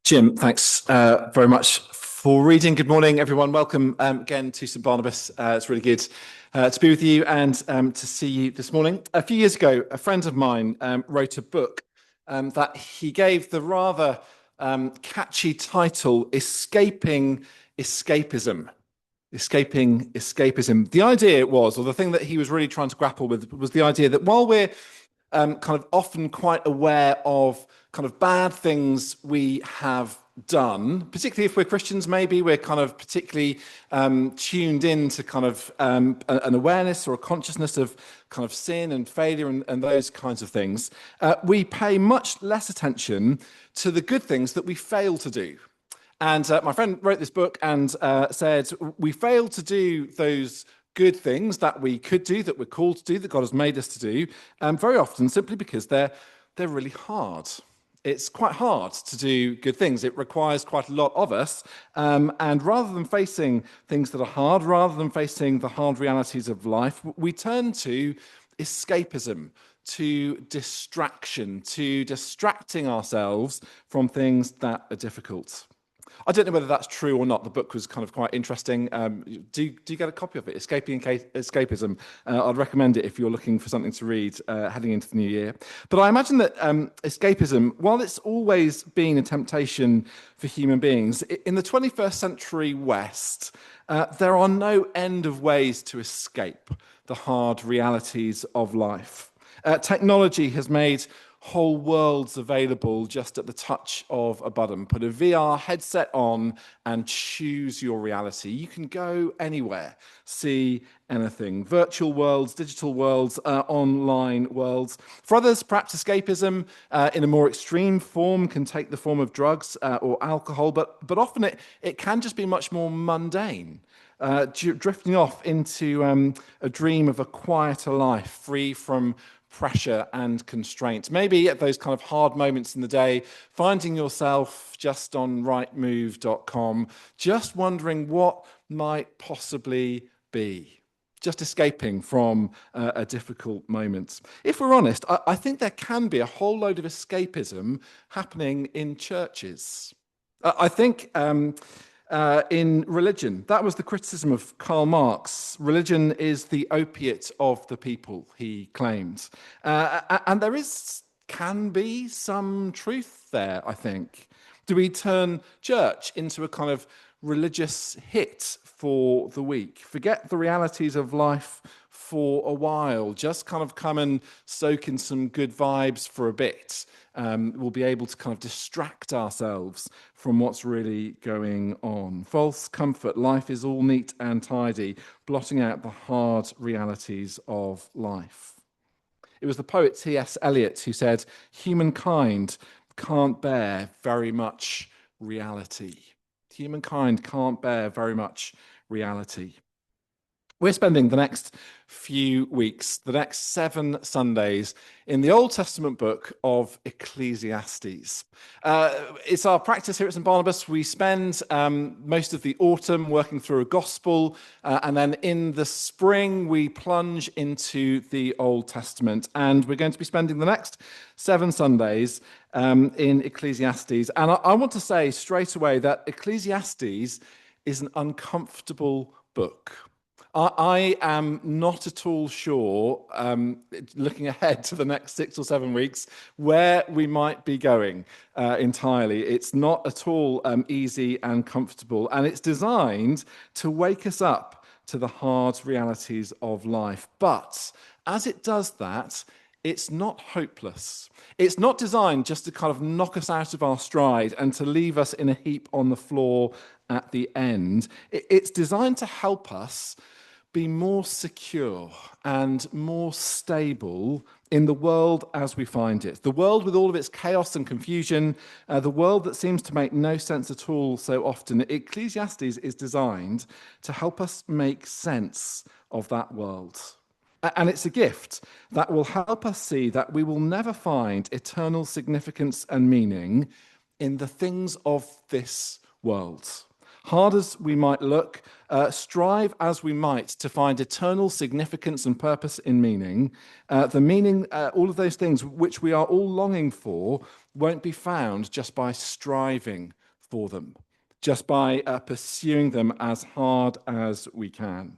Jim, thanks very much for reading. Good morning, everyone. Welcome again to St Barnabas. It's really good to be with you and to see you this morning. A few years ago, a friend of mine wrote a book that he gave the rather catchy title, Escaping Escapism. Escaping Escapism. The idea was, or the thing that he was really trying to grapple with, was the idea that while we're kind of often quite aware of kind of bad things we have done, particularly if we're Christians, maybe we're kind of particularly tuned in to kind of an awareness or a consciousness of kind of sin and failure and those kinds of things. We pay much less attention to the good things that we fail to do. And my friend wrote this book and said, we fail to do those good things that we could do, that we're called to do, that God has made us to do, very often simply because they're really hard. It's quite hard to do good things. It requires quite a lot of us. And rather than facing things that are hard, rather than facing the hard realities of life, we turn to escapism, to distraction, to distracting ourselves from things that are difficult. I don't know whether that's true or not. The book was kind of quite interesting. Do you get a copy of it? Escapism. I'd recommend it if you're looking for something to read heading into the new year. But I imagine that escapism, while it's always been a temptation for human beings, in the 21st century West, there are no end of ways to escape the hard realities of life. Technology has made whole worlds available just at the touch of a button. Put a VR headset on and choose your reality. You can go anywhere, see anything. Virtual worlds, digital worlds, online worlds. For others, perhaps escapism in a more extreme form can take the form of drugs or alcohol, but often it can just be much more mundane. Drifting off into a dream of a quieter life, free from pressure and constraints. Maybe at those kind of hard moments in the day, finding yourself just on rightmove.com, just wondering what might possibly be. Just escaping from a difficult moment. If we're honest, I think there can be a whole load of escapism happening in churches. I think in religion. That was the criticism of Karl Marx. Religion is the opiate of the people, he claimed. And there can be some truth there, I think. Do we turn church into a kind of religious hit for the week? Forget the realities of life for a while. Just kind of come and soak in some good vibes for a bit. We'll be able to kind of distract ourselves from what's really going on. False comfort. Life is all neat and tidy, blotting out the hard realities of life. It was the poet T.S. Eliot who said, humankind can't bear very much reality. Humankind can't bear very much reality. We're spending the next few weeks, the next 7 Sundays, in the Old Testament book of Ecclesiastes. It's our practice here at St Barnabas. We spend most of the autumn working through a gospel, and then in the spring we plunge into the Old Testament. And we're going to be spending the next 7 Sundays in Ecclesiastes. And I want to say straight away that Ecclesiastes is an uncomfortable book. I am not at all sure, looking ahead to the next 6 or 7 weeks, where we might be going entirely. It's not at all easy and comfortable, and it's designed to wake us up to the hard realities of life. But as it does that, it's not hopeless. It's not designed just to kind of knock us out of our stride and to leave us in a heap on the floor at the end. It's designed to help us be more secure and more stable in the world as we find it. The world with all of its chaos and confusion, the world that seems to make no sense at all so often. Ecclesiastes is designed to help us make sense of that world. And it's a gift that will help us see that we will never find eternal significance and meaning in the things of this world. Hard as we might look, strive as we might to find eternal significance and purpose in meaning, the meaning, all of those things which we are all longing for, won't be found just by striving for them, just by pursuing them as hard as we can.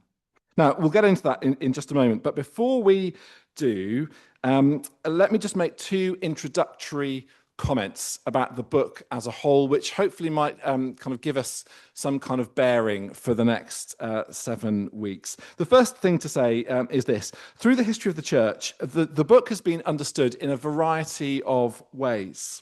Now, we'll get into that in just a moment. But before we do, let me just make two introductory comments about the book as a whole, which hopefully might kind of give us some kind of bearing for the next 7 weeks. The first thing to say is this. Through the history of the church, the book has been understood in a variety of ways.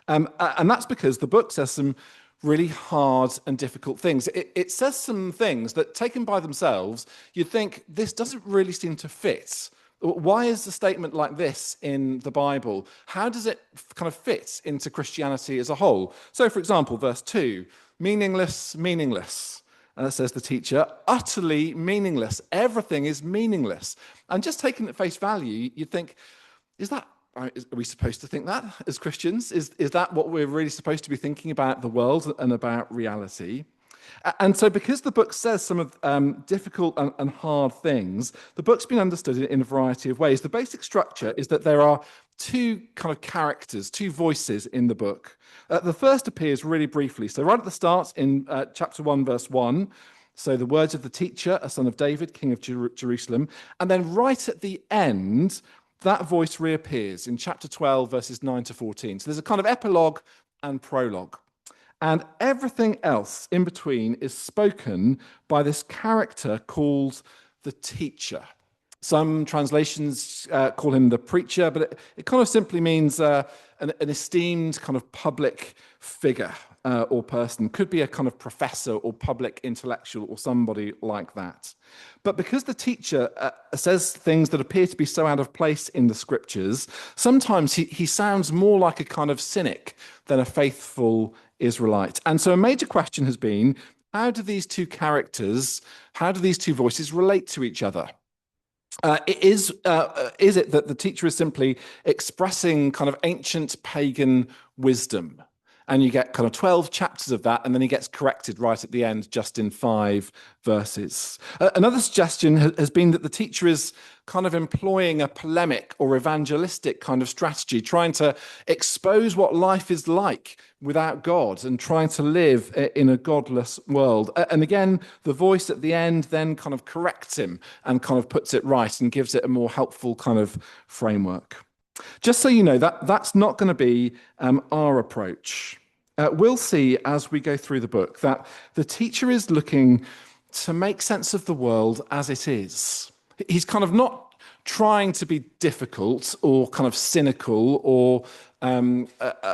And that's because the book says some really hard and difficult things. It says some things that, taken by themselves, you'd think this doesn't really seem to fit. Why is a statement like this in the Bible? How does it kind of fit into Christianity as a whole? So, for example, verse 2, meaningless, meaningless. Says the teacher, utterly meaningless. Everything is meaningless. And just taken at face value, you'd think, are we supposed to think that as Christians? Is that what we're really supposed to be thinking about the world and about reality? And so because the book says some of difficult and hard things, the book's been understood in a variety of ways. The basic structure is that there are two kind of characters, two voices in the book. The first appears really briefly. So right at the start in chapter 1, verse 1, so the words of the teacher, a son of David, king of Jerusalem. And then right at the end, that voice reappears in chapter 12, verses 9 to 14. So there's a kind of epilogue and prologue. And everything else in between is spoken by this character called the teacher. Some translations call him the preacher, but it kind of simply means an esteemed kind of public figure or person. Could be a kind of professor or public intellectual or somebody like that. But because the teacher says things that appear to be so out of place in the scriptures, sometimes he sounds more like a kind of cynic than a faithful Israelite. And so a major question has been, how do these two voices relate to each other? Is it that the teacher is simply expressing kind of ancient pagan wisdom? And you get kind of 12 chapters of that, and then he gets corrected right at the end, just in 5 verses. Another suggestion has been that the teacher is kind of employing a polemic or evangelistic kind of strategy, trying to expose what life is like without God and trying to live in a godless world. And again, the voice at the end then kind of corrects him and kind of puts it right and gives it a more helpful kind of framework. Just so you know, that's not going to be our approach. We'll see as we go through the book that the teacher is looking to make sense of the world as it is. He's kind of not trying to be difficult or kind of cynical or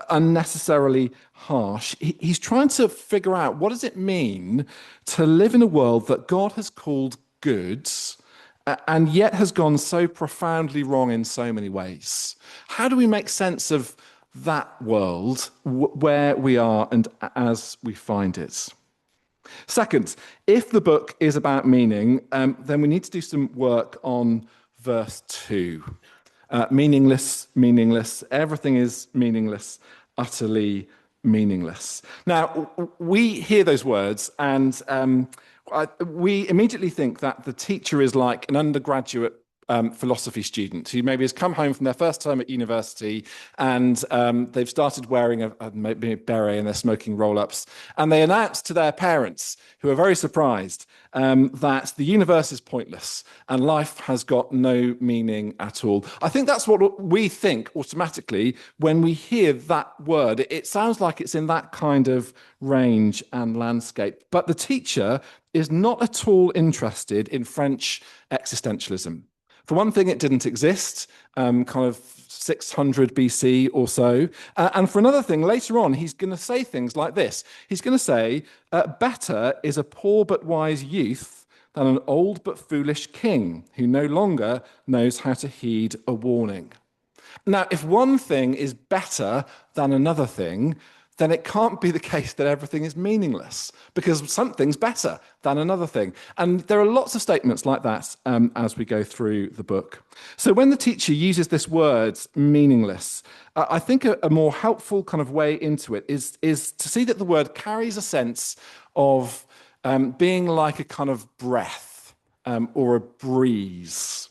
unnecessarily harsh. He's trying to figure out, what does it mean to live in a world that God has called good and yet has gone so profoundly wrong in so many ways? How do we make sense of that world where we are and as we find it? Second, if the book is about meaning, then we need to do some work on verse 2. Meaningless, meaningless, everything is meaningless, utterly meaningless. Now, we hear those words and we immediately think that the teacher is like an undergraduate philosophy student who maybe has come home from their first term at university and they've started wearing a beret and they're smoking roll-ups, and they announce to their parents, who are very surprised, that the universe is pointless and life has got no meaning at all. I think that's what we think automatically when we hear that word. It sounds like it's in that kind of range and landscape. But the teacher is not at all interested in French existentialism. For one thing, it didn't exist, kind of 600 BC or so. And for another thing, later on, he's going to say things like this. He's going to say, better is a poor but wise youth than an old but foolish king who no longer knows how to heed a warning. Now, if one thing is better than another thing, then it can't be the case that everything is meaningless because something's better than another thing. And there are lots of statements like that as we go through the book. So when the teacher uses this word meaningless, I think a more helpful kind of way into it is to see that the word carries a sense of being like a kind of breath or a breeze,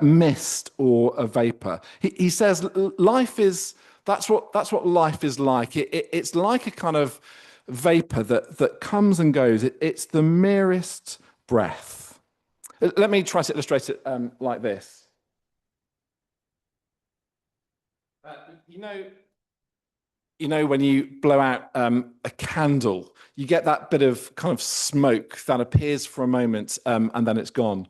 mist or a vapor. He says life is that's what life is like. It's like a kind of vapor that comes and goes. It's the merest breath. Let me try to illustrate it like this. Uh, you know, you know, when you blow out a candle, you get that bit of kind of smoke that appears for a moment and then it's gone.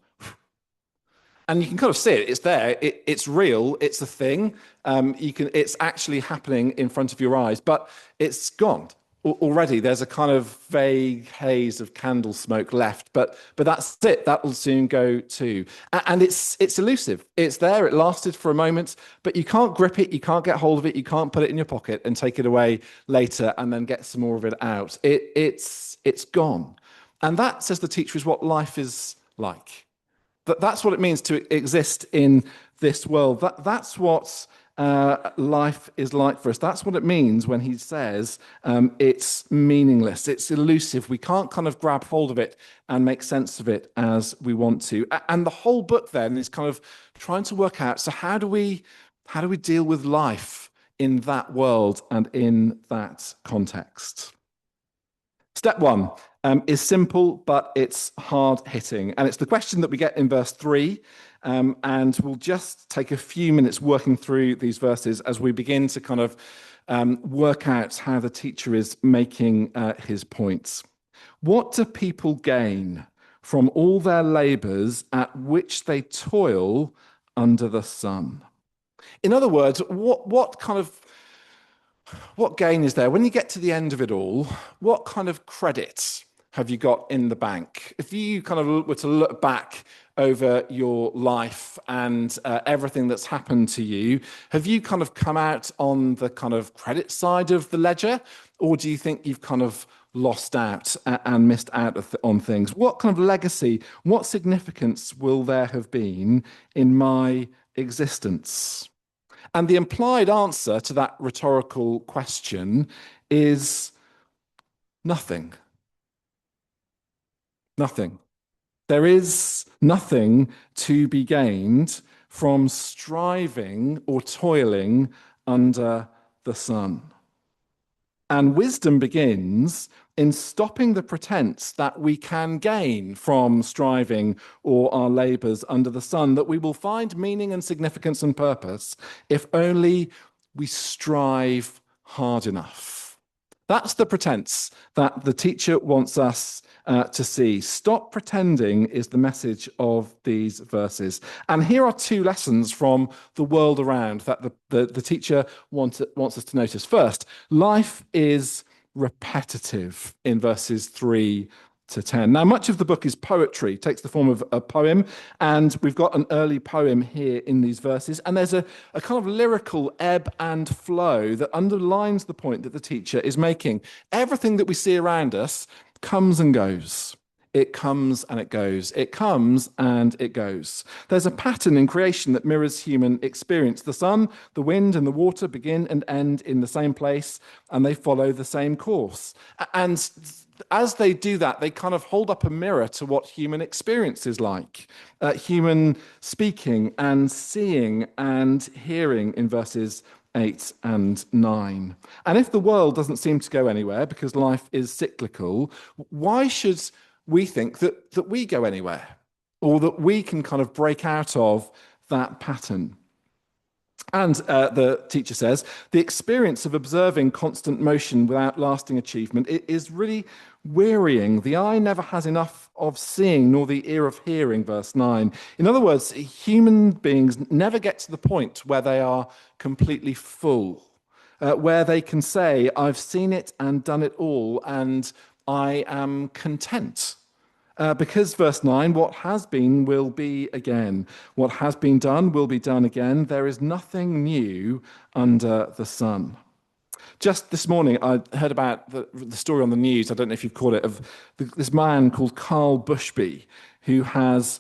And you can kind of see it. It's there. It's real. It's a thing. It's actually happening in front of your eyes, but it's gone already. There's a kind of vague haze of candle smoke left, but that's it. That will soon go too. And it's elusive. It's there. It lasted for a moment, but you can't grip it. You can't get hold of it. You can't put it in your pocket and take it away later and then get some more of it out. It's gone. And that, says the teacher, is what life is like. That's what it means to exist in this world. That's what life is like for us. That's what it means when he says it's meaningless, it's elusive. We can't kind of grab hold of it and make sense of it as we want to. And the whole book then is kind of trying to work out, so how do we deal with life in that world and in that context? Step one is simple, but it's hard hitting. And it's the question that we get in verse 3. And we'll just take a few minutes working through these verses as we begin to kind of work out how the teacher is making his points. What do people gain from all their labors at which they toil under the sun? In other words, what gain is there? When you get to the end of it all, what kind of credit have you got in the bank? If you kind of were to look back over your life and everything that's happened to you, have you kind of come out on the kind of credit side of the ledger? Or do you think you've kind of lost out and missed out on things? What kind of legacy, what significance will there have been in my existence? And the implied answer to that rhetorical question is nothing. Nothing. There is nothing to be gained from striving or toiling under the sun. And wisdom begins in stopping the pretense that we can gain from striving or our labors under the sun, that we will find meaning and significance and purpose if only we strive hard enough. That's the pretense that the teacher wants us to see. Stop pretending is the message of these verses. And here are two lessons from the world around that the teacher wants us to notice. First, life is repetitive in verses 3 to 10. Now, much of the book is poetry, takes the form of a poem, and we've got an early poem here in these verses, and there's a kind of lyrical ebb and flow that underlines the point that the teacher is making. Everything that we see around us comes and goes. It comes and it goes. It comes and it goes. There's a pattern in creation that mirrors human experience. The sun, the wind, and the water begin and end in the same place, and they follow the same course. And as they do that, they kind of hold up a mirror to what human experience is like. Human speaking and seeing and hearing in verses 8 and 9. And if the world doesn't seem to go anywhere because life is cyclical, why should we think that we go anywhere or that we can kind of break out of that pattern? And the teacher says, the experience of observing constant motion without lasting achievement is really wearying. The eye never has enough of seeing, nor the ear of hearing, verse 9. In other words, human beings never get to the point where they are completely full, where they can say, I've seen it and done it all, and I am content. Because verse 9, what has been will be again. What has been done will be done again. There is nothing new under the sun. Just this morning, I heard about the story on the news. I don't know if you've caught it, of this man called Carl Bushby, who has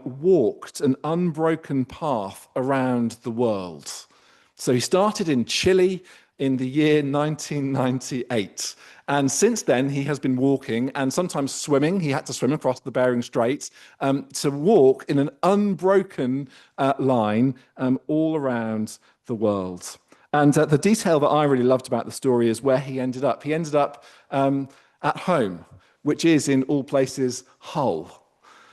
walked an unbroken path around the world. So he started in Chile in the year 1998. And since then, he has been walking and sometimes swimming. He had to swim across the Bering Strait to walk in an unbroken line all around the world. And the detail that I really loved about the story is where he ended up. He ended up at home, which is in all places Hull.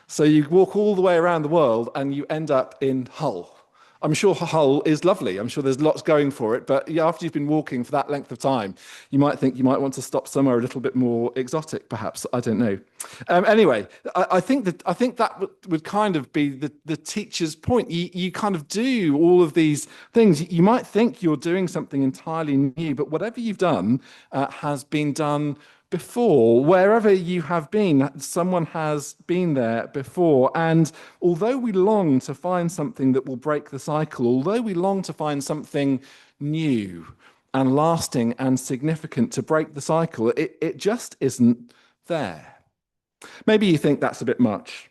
So you walk all the way around the world and you end up in Hull. I'm sure Hull is lovely. I'm sure there's lots going for it. But after you've been walking for that length of time, you might think you might want to stop somewhere a little bit more exotic, perhaps. I don't know. Anyway, I think that would kind of be the teacher's point. You kind of do all of these things. You might think you're doing something entirely new, but whatever you've done has been done before. Wherever you have been, someone has been there before. And although we long to find something that will break the cycle, although we long to find something new and lasting and significant to break the cycle, it just isn't there. Maybe you think that's a bit much.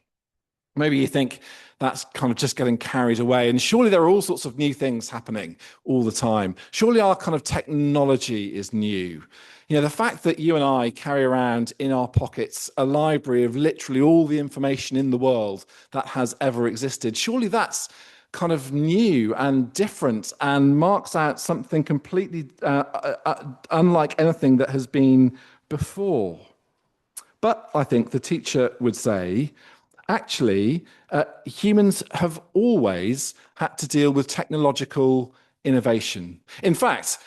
Maybe you think that's kind of just getting carried away. And surely there are all sorts of new things happening all the time. Surely our kind of technology is new. The fact that you and I carry around in our pockets a library of literally all the information in the world that has ever existed, surely that's kind of new and different and marks out something completely unlike anything that has been before. But I think the teacher would say, actually, humans have always had to deal with technological innovation. In fact,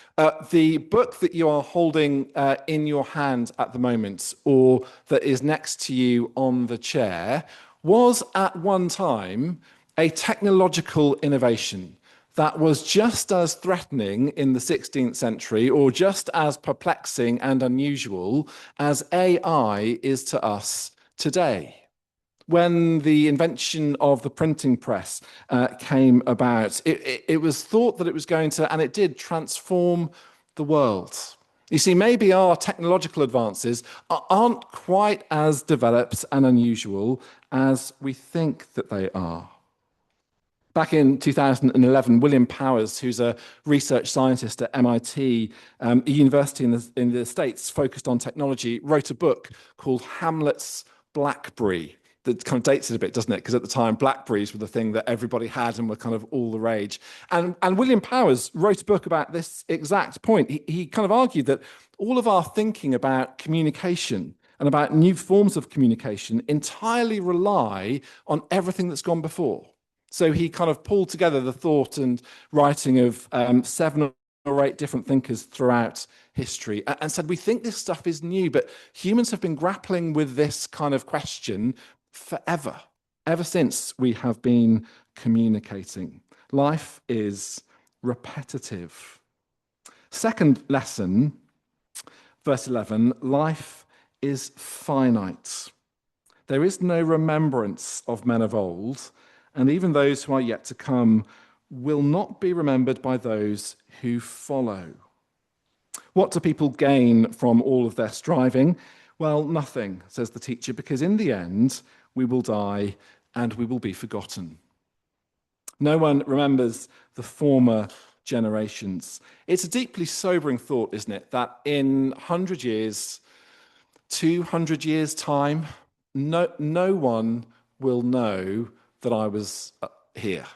the book that you are holding in your hand at the moment, or that is next to you on the chair, was at one time a technological innovation that was just as threatening in the 16th century, or just as perplexing and unusual as AI is to us today. When the invention of the printing press came about, it was thought that it was going to, and it did, transform the world. You see, maybe our technological advances aren't quite as developed and unusual as we think that they are. Back in 2011, William Powers, who's a research scientist at MIT, a university in the States focused on technology, wrote a book called Hamlet's BlackBerry. That kind of dates it a bit, doesn't it? Because at the time, BlackBerrys were the thing that everybody had and were kind of all the rage. And William Powers wrote a book about this exact point. He kind of argued that all of our thinking about communication and about new forms of communication entirely rely on everything that's gone before. So he kind of pulled together the thought and writing of 7 or 8 different thinkers throughout history and said, we think this stuff is new, but humans have been grappling with this kind of question forever, ever since we have been communicating. Life is repetitive. Second lesson, verse 11, life is finite. There is no remembrance of men of old, and even those who are yet to come will not be remembered by those who follow. What do people gain from all of their striving? Well, nothing, says the teacher, because in the end, we will die and we will be forgotten. No one remembers the former generations. It's a deeply sobering thought, isn't it, that in 100 years, 200 years' time, no one will know that I was here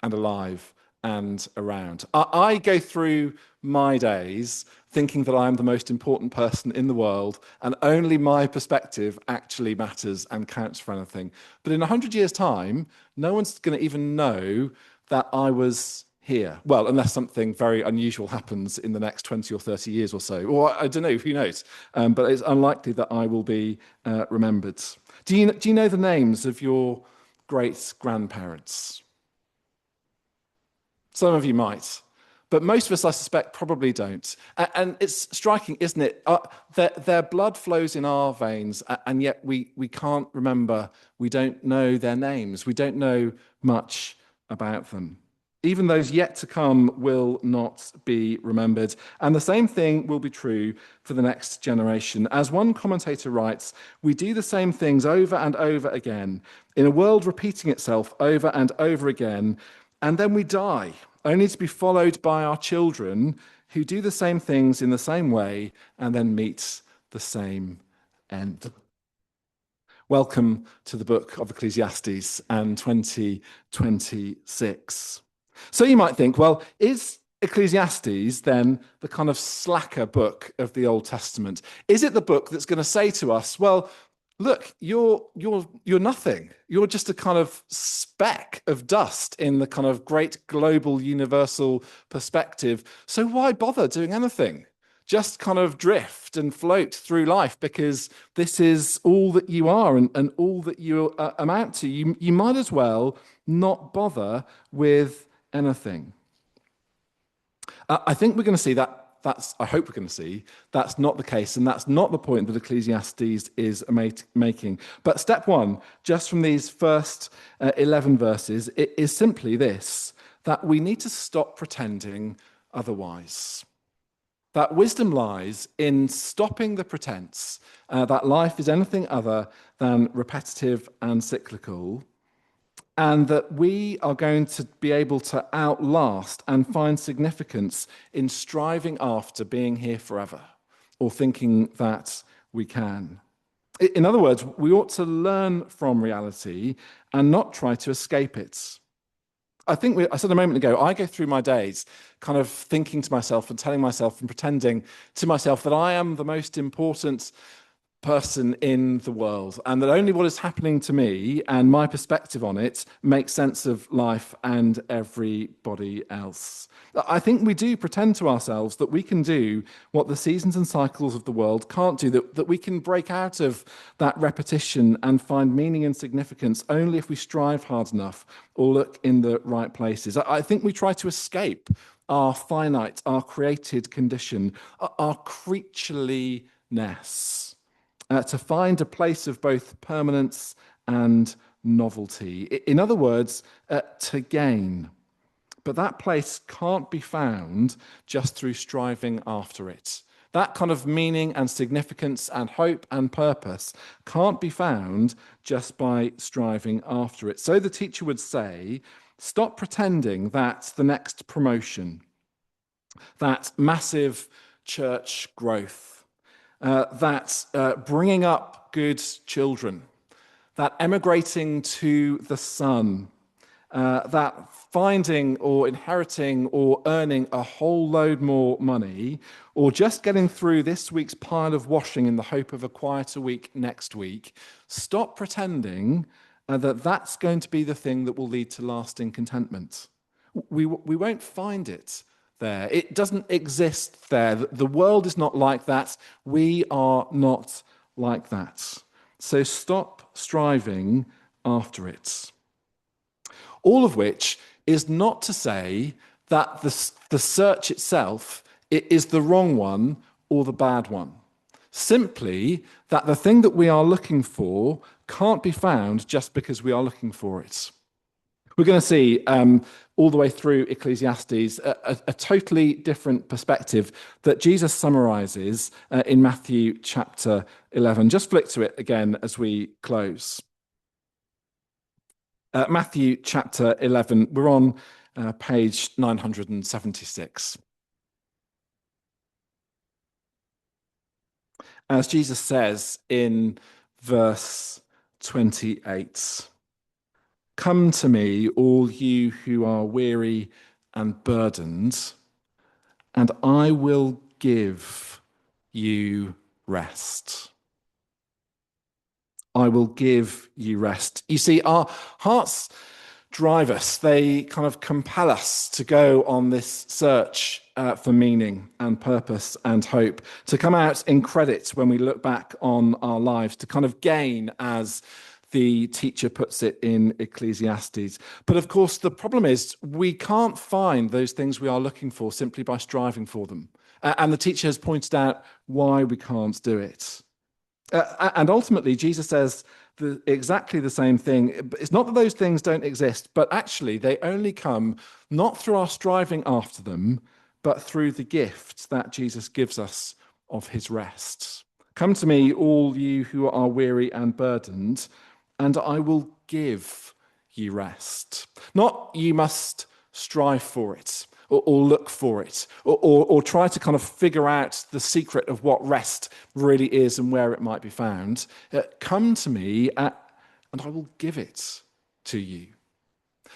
and alive and around. I go through my days thinking that I am the most important person in the world and only my perspective actually matters and counts for anything. But in 100 years' time, no one's going to even know that I was here. Well, unless something very unusual happens in the next 20 or 30 years or so. Or I don't know, who knows? But it's unlikely that I will be remembered. Do you know the names of your great-grandparents? Some of you might, but most of us, I suspect, probably don't. And it's striking, isn't it? Their blood flows in our veins, and yet we can't remember. We don't know their names. We don't know much about them. Even those yet to come will not be remembered. And the same thing will be true for the next generation. As one commentator writes, we do the same things over and over again, in a world repeating itself over and over again, and then we die, only to be followed by our children who do the same things in the same way and then meet the same end. Welcome to the book of Ecclesiastes and 2026. So you might think, well, is Ecclesiastes then the kind of slacker book of the Old Testament? Is it the book that's going to say to us, well, look, you're nothing. You're just a kind of speck of dust in the kind of great global universal perspective. So why bother doing anything? Just kind of drift and float through life because this is all that you are and all that you amount to. You might as well not bother with anything. I think we're going to see I hope we're going to see that's not the case, and that's not the point that Ecclesiastes is making. But step one, just from these first 11 verses, it is simply this, that we need to stop pretending otherwise. That wisdom lies in stopping the pretense that life is anything other than repetitive and cyclical, and that we are going to be able to outlast and find significance in striving after being here forever, or thinking that we can. In other words, we ought to learn from reality and not try to escape it. I said a moment ago, I go through my days kind of thinking to myself and telling myself and pretending to myself that I am the most important person in the world and that only what is happening to me and my perspective on it makes sense of life and everybody else. I think we do pretend to ourselves that we can do what the seasons and cycles of the world can't do, that we can break out of that repetition and find meaning and significance only if we strive hard enough or look in the right places. I think we try to escape our finite, our created condition, our creatureliness. To find a place of both permanence and novelty. In other words, to gain. But that place can't be found just through striving after it. That kind of meaning and significance and hope and purpose can't be found just by striving after it. So the teacher would say, stop pretending that's the next promotion, that massive church growth, that bringing up good children, that emigrating to the sun, that finding or inheriting or earning a whole load more money, or just getting through this week's pile of washing in the hope of a quieter week next week. Stop pretending that that's going to be the thing that will lead to lasting contentment. We won't find it there. It doesn't exist there. The world is not like that. We are not like that. So stop striving after it. All of which is not to say that the search itself is the wrong one or the bad one. Simply that the thing that we are looking for can't be found just because we are looking for it. We're going to see all the way through Ecclesiastes a totally different perspective that Jesus summarizes in Matthew chapter 11. Just flick to it again as we close. Matthew chapter 11, we're on page 976. As Jesus says in verse 28, "Come to me, all you who are weary and burdened, and I will give you rest." I will give you rest. You see, our hearts drive us. They kind of compel us to go on this search for meaning and purpose and hope, to come out in credit when we look back on our lives, to kind of gain, as the teacher puts it in Ecclesiastes. But of course, the problem is we can't find those things we are looking for simply by striving for them. And the teacher has pointed out why we can't do it. And ultimately, Jesus says exactly the same thing. It's not that those things don't exist, but actually they only come not through our striving after them, but through the gift that Jesus gives us of his rest. Come to me, all you who are weary and burdened, and I will give you rest. Not you must strive for it, or look for it, or try to kind of figure out the secret of what rest really is and where it might be found. Come to me and I will give it to you.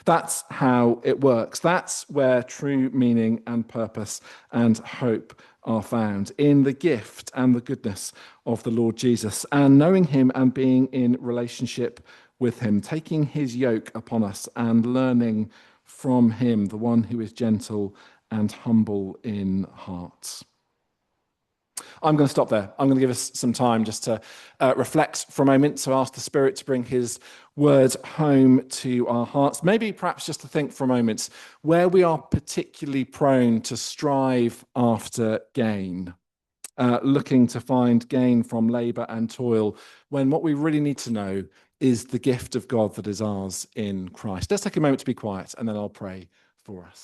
That's how it works. That's where true meaning and purpose and hope are found, in the gift and the goodness of the Lord Jesus, and knowing him and being in relationship with him, taking his yoke upon us and learning from him, the one who is gentle and humble in heart. I'm going to stop there. I'm going to give us some time just to reflect for a moment, to ask the Spirit to bring his word home to our hearts. Maybe perhaps just to think for a moment where we are particularly prone to strive after gain, looking to find gain from labour and toil, when what we really need to know is the gift of God that is ours in Christ. Let's take a moment to be quiet, and then I'll pray for us.